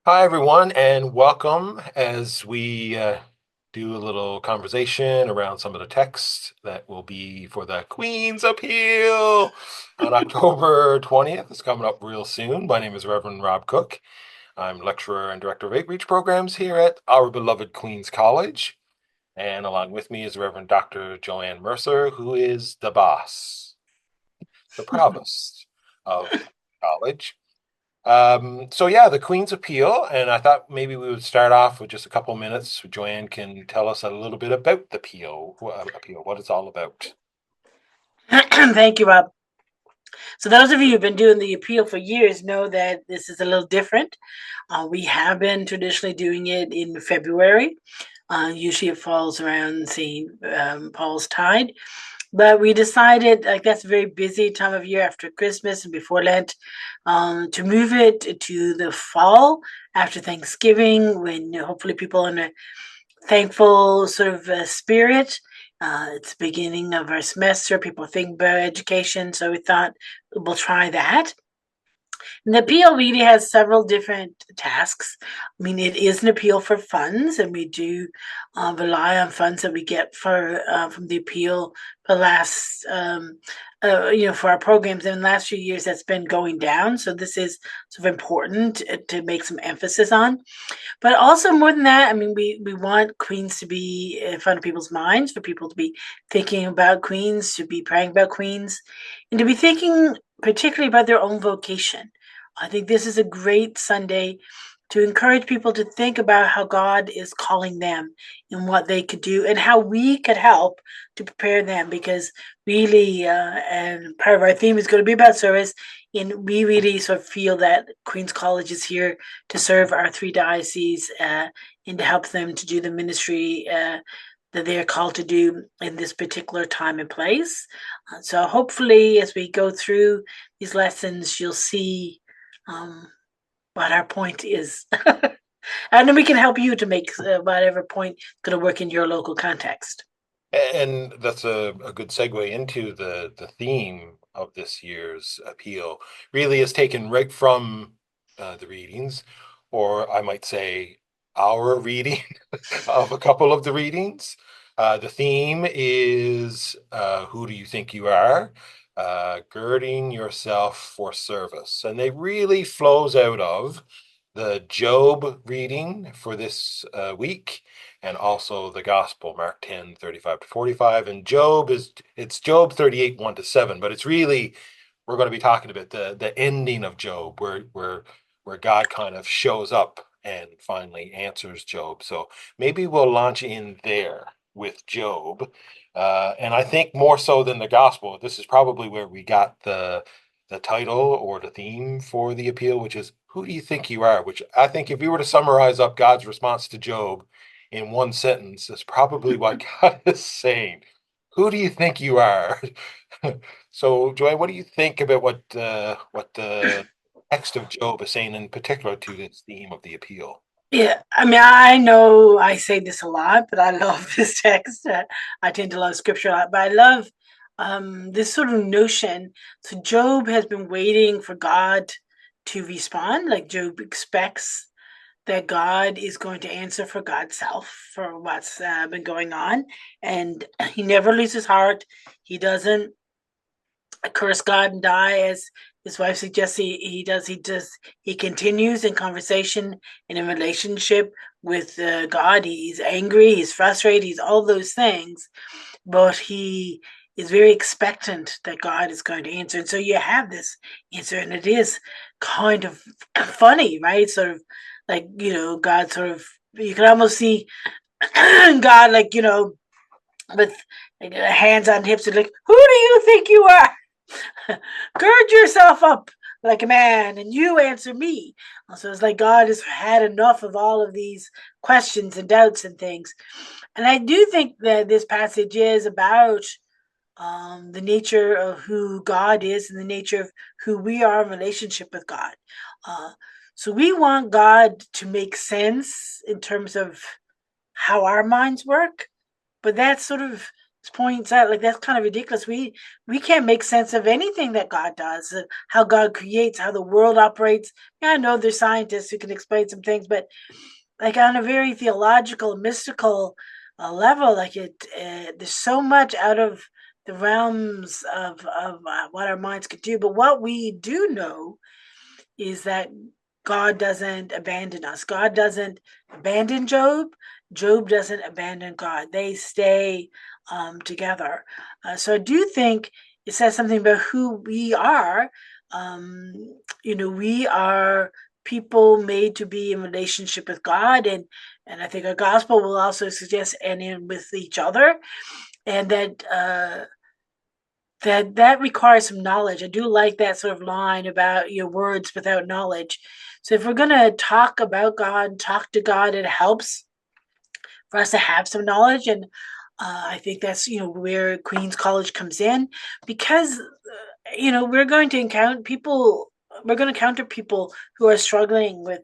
Hi, everyone, and welcome as we do a little conversation around some of the texts that will be for the Queen's Appeal on October 20th. It's coming up real soon. My name is Reverend Rob Cook. I'm lecturer and director of outreach programs here at our beloved Queen's College. And along with me is Reverend Dr. Joanne Mercer, who is the boss, the provost of college. So yeah, the Queen's Appeal, and I thought maybe we would start off with just a couple minutes so Joanne can tell us a little bit about the appeal, what it's all about. Thank you, Rob. So, those of you who've been doing the appeal for years know that this is a little different. We have been traditionally doing it in February. Usually it falls around St. Paul's Tide. But we decided, like, that's a very busy time of year after Christmas and before Lent, to move it to the fall after Thanksgiving when hopefully people are in a thankful sort of spirit. It's the beginning of our semester. People think about education, so we thought we'll try that. And the appeal really has several different tasks. I mean, it is an appeal for funds, and we do rely on funds that we get for from the appeal for last, for our programs. In the last few years, that's been going down. So this is sort of important to make some emphasis on. But also more than that, I mean, we want queens to be in front of people's minds, for people to be thinking about queens, to be praying about queens, and to be thinking particularly about their own vocation. I think this is a great Sunday to encourage people to think about how God is calling them and what they could do and how we could help to prepare them, because really, and part of our theme is going to be about service. And we really sort of feel that Queen's College is here to serve our three dioceses and to help them to do the ministry that they are called to do in this particular time and place. So hopefully, as we go through these lessons, you'll see um, what our point is. And then we can help you to make whatever point going to work in your local context. And that's a good segue into the theme of this year's appeal. Really is taken right from the readings, or I might say our reading of a couple of the readings. The theme is who do you think you are? Girding yourself for service. And they really flows out of the Job reading for this week, and also the gospel, Mark 10:35 to 45. And it's Job 38, 1 to 7, but it's really, we're going to be talking about the ending of Job, where God kind of shows up and finally answers Job. So maybe we'll launch in there with Job. And I think more so than the gospel, this is probably where we got the title or the theme for the appeal, which is who do you think you are? Which I think if you were to summarize up God's response to Job in one sentence, is probably what God is saying. Who do you think you are? So, Joanne, what do you think about what the text of Job is saying in particular to this theme of the appeal? Yeah, I mean, I know I say this a lot, but I love this text. I tend to love scripture a lot, but I love this sort of notion. So Job has been waiting for God to respond. Like Job expects that God is going to answer for God's self for what's been going on, and he never loses heart. He doesn't curse God and die, as his wife suggests he does. He continues in conversation and in relationship with God. He's angry, he's frustrated, he's all those things, but he is very expectant that God is going to answer. And so you have this answer, and it is kind of funny, right? Sort of like, God sort of, you can almost see God, like, with like, hands on hips, and like, who do you think you are? Gird yourself up like a man and you answer me. So it's like God has had enough of all of these questions and doubts and things. And I do think that this passage is about the nature of who God is and the nature of who we are in relationship with God. Uh, so we want God to make sense in terms of how our minds work, but that's sort of points out, like that's kind of ridiculous. We can't make sense of anything that God does, how God creates, how the world operates. Yeah, I know there's scientists who can explain some things, but like on a very theological, mystical level, like there's so much out of the realms of what our minds could do. But what we do know is that God doesn't abandon us. God doesn't abandon Job. Job doesn't abandon God. They stay together. So I do think it says something about who we are. Um, we are people made to be in relationship with God, and I think our gospel will also suggest and in with each other, and that requires some knowledge. I do like that sort of line about your words without knowledge. So if we're gonna talk about God, talk to God, it helps for us to have some knowledge, and I think that's where Queen's College comes in, because we're going to encounter people. We're going to encounter people who are struggling with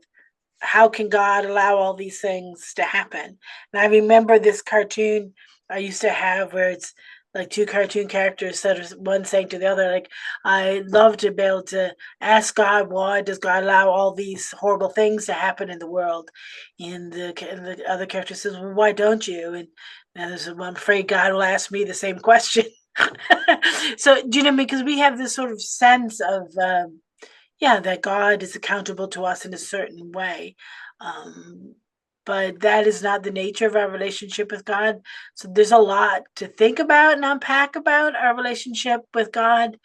how can God allow all these things to happen? And I remember this cartoon I used to have where it's like two cartoon characters that are one saying to the other, like, I love to be able to ask God, why does God allow all these horrible things to happen in the world? And the other character says, well, why don't you? And there's, well, I'm afraid God will ask me the same question. So, do you know, because we have this sort of sense of, yeah, that God is accountable to us in a certain way. Um, but that is not the nature of our relationship with God. So there's a lot to think about and unpack about our relationship with God.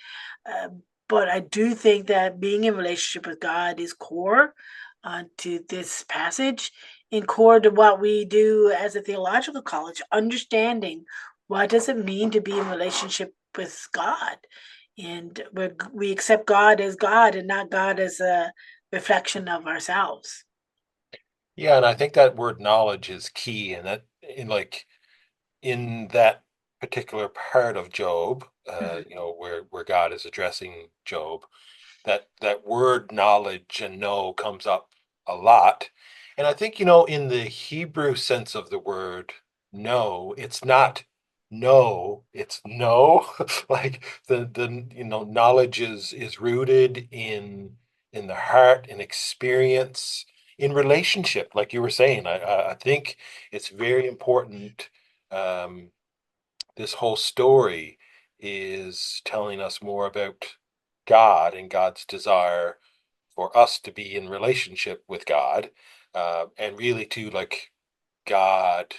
Uh, but I do think that being in relationship with God is core to this passage, and core to what we do as a theological college, understanding what does it mean to be in relationship with God, and we accept God as God and not God as a reflection of ourselves. Yeah, and I think that word knowledge is key, and that in that particular part of Job, where God is addressing Job, that word knowledge and know comes up a lot. And I think, in the Hebrew sense of the word know, it's not know, it's know. Like the knowledge is rooted in the heart, in experience, in relationship, like you were saying. I think it's very important. Um, this whole story is telling us more about God and God's desire for us to be in relationship with God, and really to like God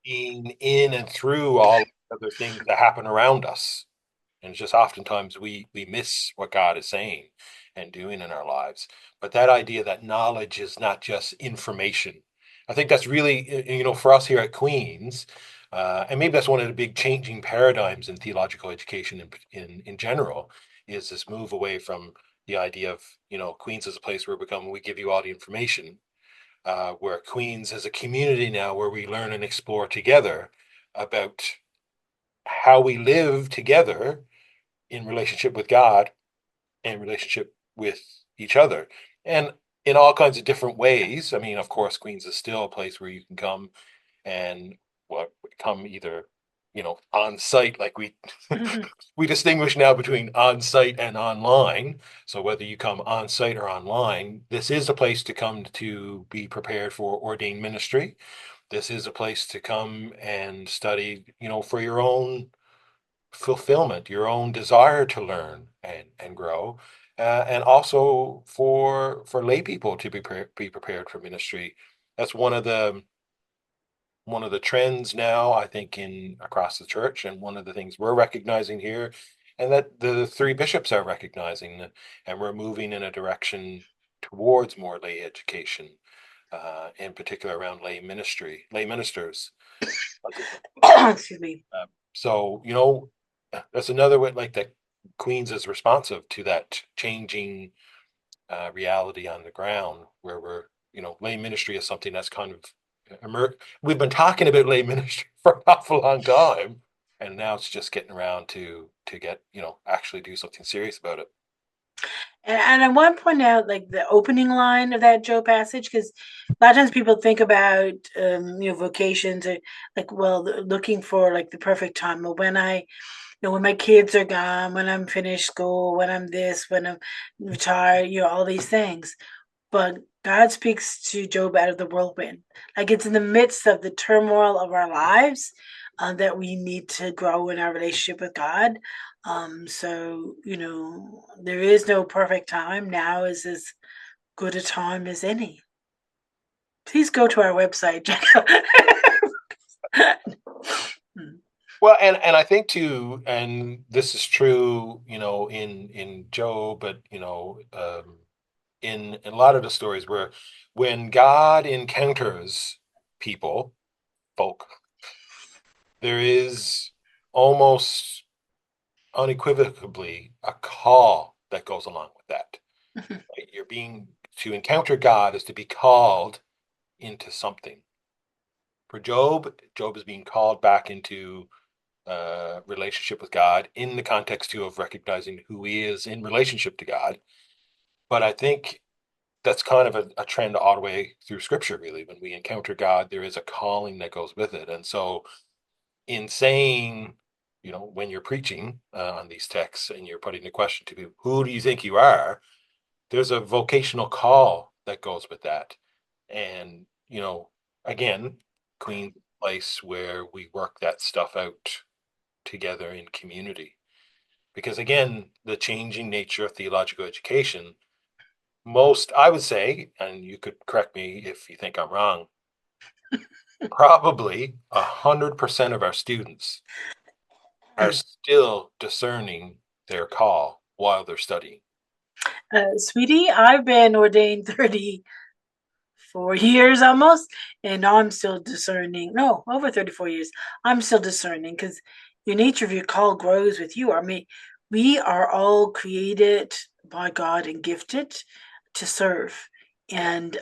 being in and through all other things that happen around us. And it's just oftentimes we miss what God is saying and doing in our lives. But that idea that knowledge is not just information, I think that's really, for us here at Queen's, and maybe that's one of the big changing paradigms in theological education in general, is this move away from the idea of, Queen's as a place where we give you all the information, where Queen's is a community now where we learn and explore together about how we live together in relationship with God and relationship with each other. And in all kinds of different ways. I mean, of course, Queens is still a place where you can come and come either, on site, like we we distinguish now between on site and online. So whether you come on site or online, this is a place to come to be prepared for ordained ministry. This is a place to come and study, for your own fulfillment, your own desire to learn and grow, and also for lay people to be prepared for ministry. That's one of the trends now, I think, in across the church, and one of the things we're recognizing here, and that the three bishops are recognizing, and we're moving in a direction towards more lay education, in particular around lay ministers. Excuse me. So, that's another way, like that Queens is responsive to that changing reality on the ground, where lay ministry is something that's kind of we've been talking about lay ministry for an awful long time, and now it's just getting around to get, actually do something serious about it. And I want to point out like the opening line of that Joe passage, because a lot of times people think about vocations or like, well, looking for like the perfect time, or when when my kids are gone, when I'm finished school, when I'm this, when I'm retired, all these things. But God speaks to Job out of the whirlwind. Like it's in the midst of the turmoil of our lives that we need to grow in our relationship with God. So, there is no perfect time. Now is as good a time as any. Please go to our website, check out. Well, and I think too, and this is true, in Job, but in a lot of the stories where when God encounters people, folk, there is almost unequivocally a call that goes along with that. Right? You're being to encounter God is to be called into something. For Job, Job is being called back into relationship with God in the context too of recognizing who he is in relationship to God. But I think that's kind of a trend all the way through Scripture, really. When we encounter God, there is a calling that goes with it. And so, in saying, when you're preaching on these texts and you're putting the question to people, who do you think you are? There's a vocational call that goes with that. And, again, Queen's place where we work that stuff out together in community. Because again, the changing nature of theological education, I would say, and you could correct me if you think I'm wrong, probably 100% of our students are still discerning their call while they're studying. Sweetie, I've been ordained 34 years almost, and I'm still discerning. No, over 34 years. I'm still discerning because your nature of your call grows with you. I mean, we are all created by God and gifted to serve. And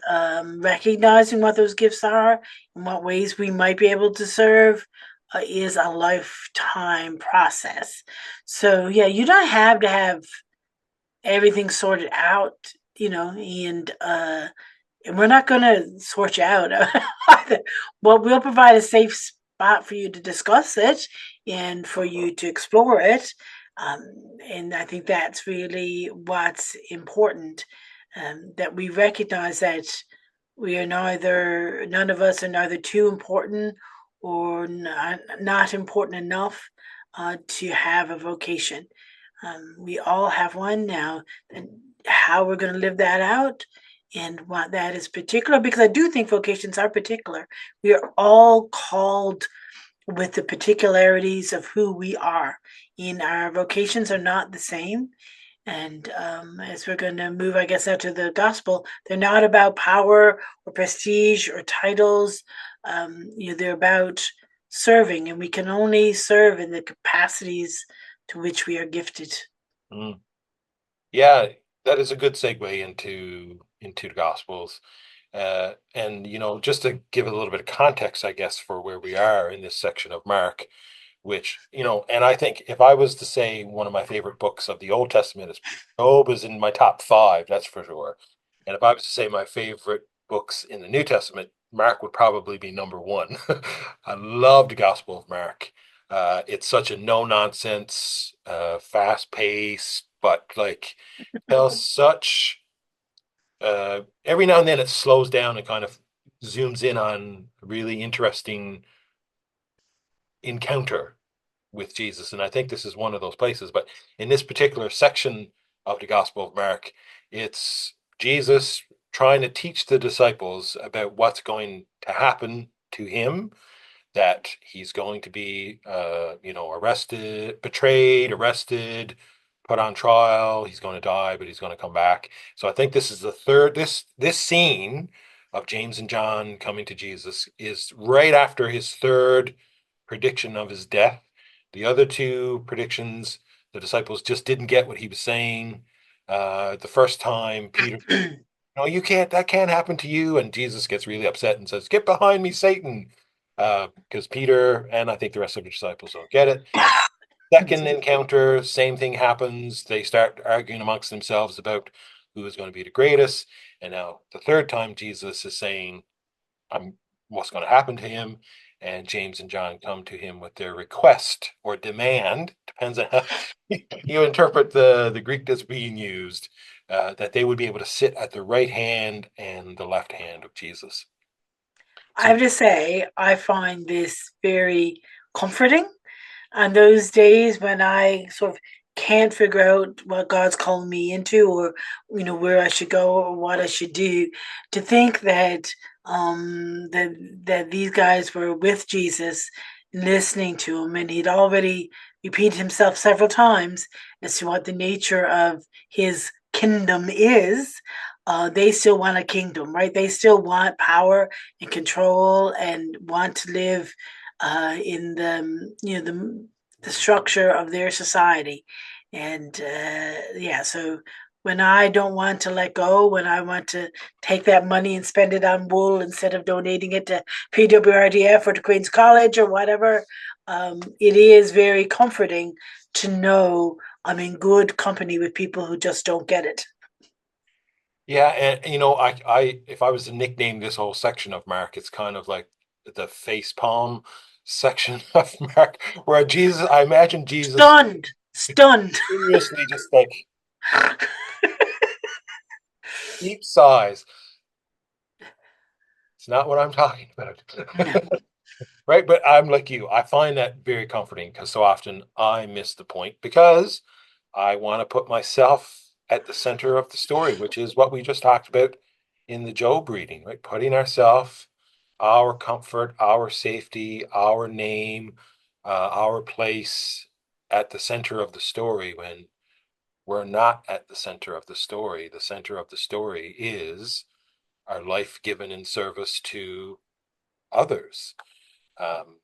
recognizing what those gifts are and what ways we might be able to serve is a lifetime process. So, yeah, you don't have to have everything sorted out, and we're not going to sort you out. Well, we'll provide a safe spot for you to discuss it and for you to explore it. Um, and I think that's really what's important, that we recognize that none of us are neither too important or not important enough to have a vocation. We all have one now, and how we're going to live that out and what that is particular, because I do think vocations are particular. We are all called with the particularities of who we are, and our vocations are not the same. And as we're going to move, I guess, out to the gospel, they're not about power or prestige or titles. They're about serving, and we can only serve in the capacities to which we are gifted. Mm. Yeah, that is a good segue into the Gospels. And just to give a little bit of context, I guess, for where we are in this section of Mark, which, and I think if I was to say one of my favorite books of the Old Testament is Job is in my top five, that's for sure. And if I was to say my favorite books in the New Testament, Mark would probably be number one. I love the Gospel of Mark. It's such a no nonsense, fast paced, but like tells such every now and then it slows down and kind of zooms in on a really interesting encounter with Jesus. And I think this is one of those places. But in this particular section of the Gospel of Mark, it's Jesus trying to teach the disciples about what's going to happen to him, that he's going to be, arrested, betrayed, arrested, put on trial. He's going to die, but he's going to come back. So I think this is the third. This scene of James and John coming to Jesus is right after his third prediction of his death. The other two predictions, the disciples just didn't get what he was saying. The first time, Peter, no, you can't, that can't happen to you. And Jesus gets really upset and says, "Get behind me, Satan." Because Peter and I think the rest of the disciples don't get it. Second encounter, same thing happens. They start arguing amongst themselves about who is going to be the greatest. And now the third time, Jesus is saying, I'm what's going to happen to him. And James and John come to him with their request or demand, depends on how you interpret the Greek that's being used, that they would be able to sit at the right hand and the left hand of Jesus. I So have to say, I find this very comforting on those days when I sort of can't figure out what God's calling me into, or where I should go or what I should do. To think that that these guys were with Jesus, listening to him, and he'd already repeated himself several times as to what the nature of his kingdom is. They still want a kingdom, right? They still want power and control and want to live in the structure of their society. And yeah, so when I don't want to let go, when I want to take that money and spend it on wool instead of donating it to PWRDF or to Queen's College or whatever, it is very comforting to know I'm in good company with people who just don't get it. yeah, and if I was to nickname this whole section of Mark, it's kind of like the face palm section of Mark, where Jesus, I imagine Jesus Stunned, stunned. seriously just like deep sighs. It's not what I'm talking about. Right? But I'm like you. I find that very comforting because so often I miss the point because I want to put myself at the center of the story, which is what we just talked about in the Job reading, right? Putting ourselves, our comfort, our safety, our name, our place at the center of the story when we're not at the center of the story. The center of the story is our life given in service to others. Um,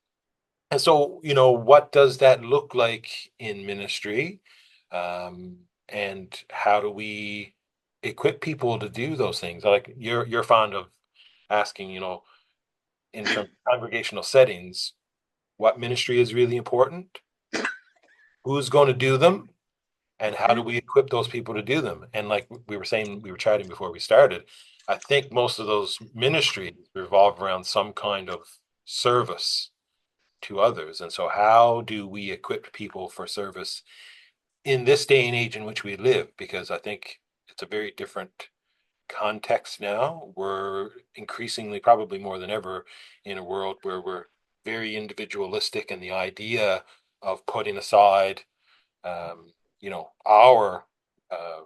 and so, what does that look like in ministry? And how do we equip people to do those things? Like you're fond of asking, in terms of congregational settings, what ministry is really important, who's going to do them, and how do we equip those people to do them? And like we were saying, we were chatting before we started, I think most of those ministries revolve around some kind of service to others. And so, how do we equip people for service in this day and age in which we live? Because I think it's a very different context now. We're increasingly, probably more than ever, in a world where we're very individualistic, and the idea of putting aside, our uh,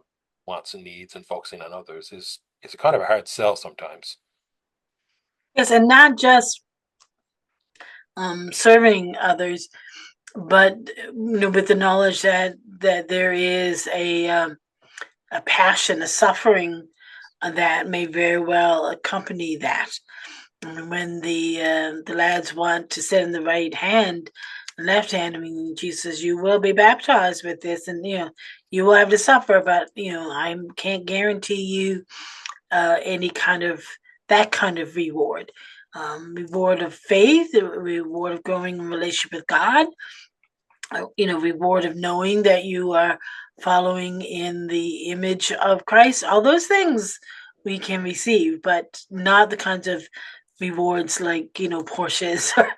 wants and needs and focusing on others is a kind of a hard sell sometimes. Yes, and not just serving others, but with the knowledge that there is a passion, a suffering that may very well accompany that. And when the lads want to sit in the right hand, left hand, I mean, Jesus says, "You will be baptized with this, and you will have to suffer, but I can't guarantee you any kind of that kind of reward." Reward of faith, reward of growing in relationship with God, reward of knowing that you are following in the image of Christ. All those things we can receive, but not the kinds of rewards like Porsches or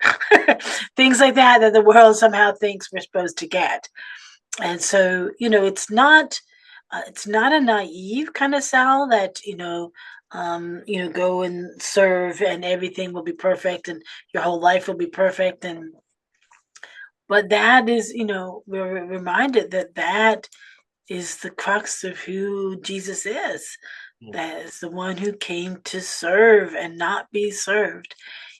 things like that the world somehow thinks we're supposed to get. And so it's not a naive kind of sell that go and serve and everything will be perfect and your whole life will be perfect. And but that is, we're reminded that that is the crux of who Jesus is. Mm. That is the one who came to serve and not be served.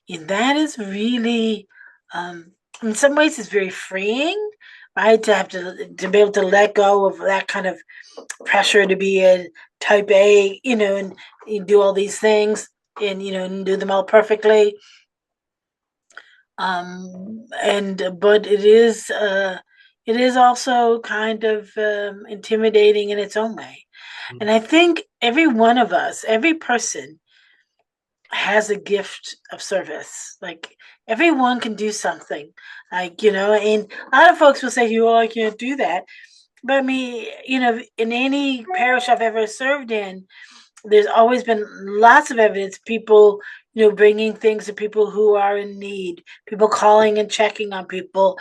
And that is really, in some ways, it's very freeing, right? To have to be able to let go of that kind of pressure to be a type A, and you do all these things and and do them all perfectly. And but it is also kind of intimidating in its own way. Mm. And I think every one of us, every person has a gift of service. Like everyone can do something. Like, and a lot of folks will say, well, I can't do that. But I mean, in any parish I've ever served in, there's always been lots of evidence, people, bringing things to people who are in need, people calling and checking on people,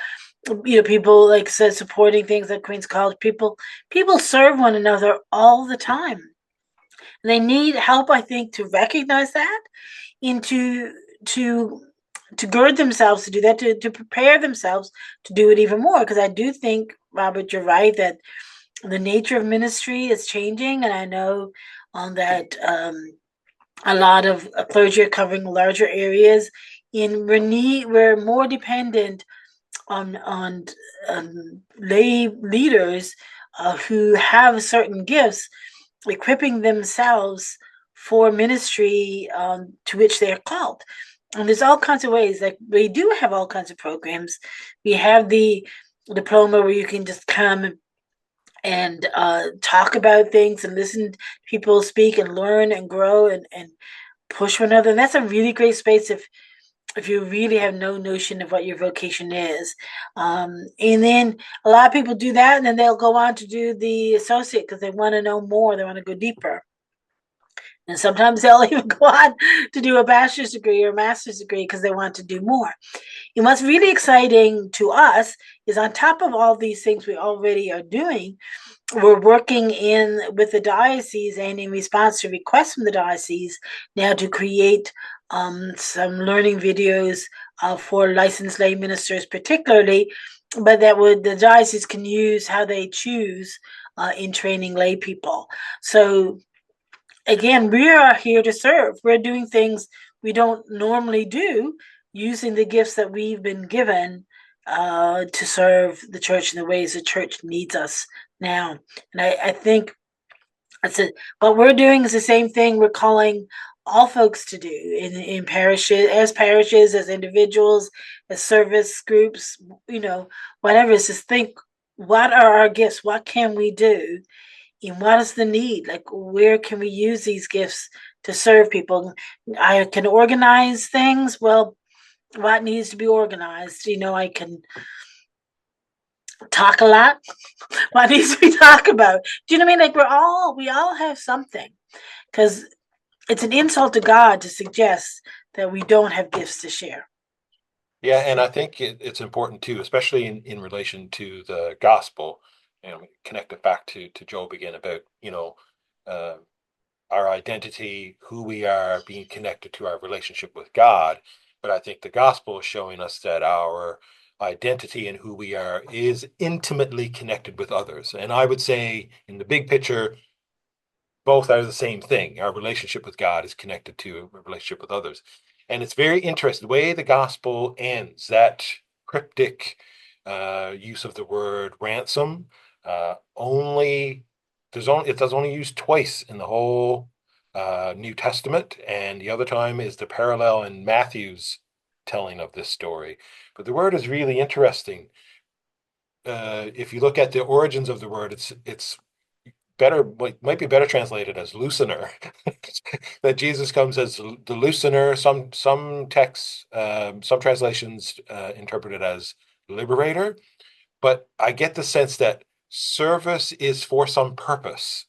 people like said supporting things like Queen's College. People serve one another all the time. They need help, I think, to recognize that and to to gird themselves to do that, to prepare themselves to do it even more. Because I do think, Robert, you're right that the nature of ministry is changing, and I know that a lot of clergy are covering larger areas. In we're more dependent on lay leaders who have certain gifts, equipping themselves for ministry to which they are called. And there's all kinds of ways. Like we do have all kinds of programs. We have the diploma where you can just come and talk about things and listen to people speak and learn and grow and push one another. And that's a really great space if you really have no notion of what your vocation is. And then a lot of people do that, and then they'll go on to do the associate because they want to know more, they want to go deeper. And sometimes they'll even go on to do a bachelor's degree or a master's degree because they want to do more. And what's really exciting to us is on top of all these things we already are doing, we're working in with the diocese and in response to requests from the diocese now to create some learning videos for licensed lay ministers, particularly, but that would the diocese can use how they choose in training lay people. So again, we are here to serve. We're doing things we don't normally do, using the gifts that we've been given to serve the church in the ways the church needs us now. And I think that's it. What we're doing is the same thing we're calling all folks to do in parishes, as individuals, as service groups, whatever. It's just think, what are our gifts? What can we do? And what is the need? Like, where can we use these gifts to serve people? I can organize things. Well, what needs to be organized? I can talk a lot. What needs to be talked about? Do you know what I mean? Like, we all have something, because it's an insult to God to suggest that we don't have gifts to share. Yeah, and I think it's important too, especially in relation to the gospel, connect it back to Job again about, uh, our identity, who we are, being connected to our relationship with God. But I think the gospel is showing us that our identity and who we are is intimately connected with others. And I would say, in the big picture, both are the same thing. Our relationship with God is connected to a relationship with others. And it's very interesting the way the gospel ends, that cryptic use of the word ransom. Only it does only use twice in the whole New Testament, and the other time is the parallel in Matthew's telling of this story. But the word is really interesting. If you look at the origins of the word, it's better, might be better translated as loosener. That Jesus comes as the loosener. Some texts, some translations interpret it as liberator. But I get the sense that service is for some purpose,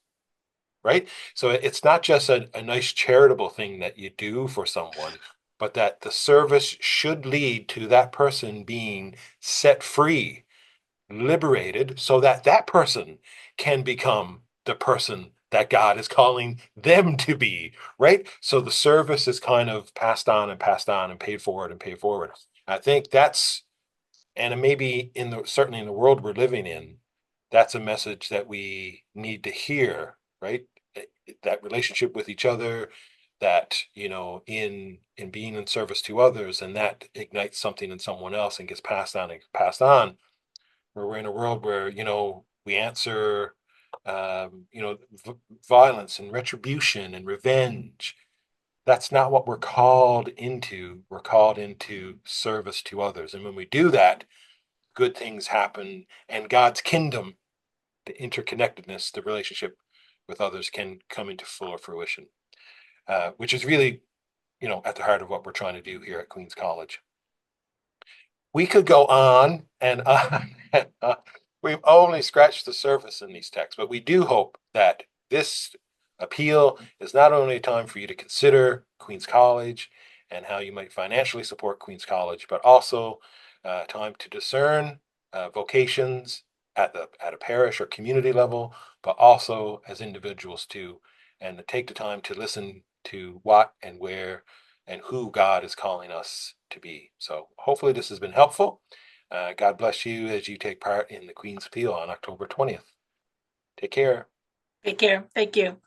right? So it's not just a nice charitable thing that you do for someone, but that the service should lead to that person being set free, liberated, so that that person can become the person that God is calling them to be, right? So the service is kind of passed on and passed on and paid forward and paid forward. I think that's, and maybe certainly in the world we're living in, that's a message that we need to hear, right? That relationship with each other, that, in being in service to others, and that ignites something in someone else and gets passed on and passed on, where we're in a world where, we answer, violence and retribution and revenge. That's not what we're called into. We're called into service to others. And when we do that, good things happen, and God's kingdom, the interconnectedness, the relationship with others can come into fuller fruition, which is really, at the heart of what we're trying to do here at Queen's College. We could go on and on. And on. We've only scratched the surface in these texts, but we do hope that this appeal is not only a time for you to consider Queen's College and how you might financially support Queen's College, but also time to discern vocations at a parish or community level, but also as individuals too, and to take the time to listen to what and where and who God is calling us to be. So hopefully this has been helpful. God bless you as you take part in the Queen's Appeal on October 20th. Take care. Take care. Thank you.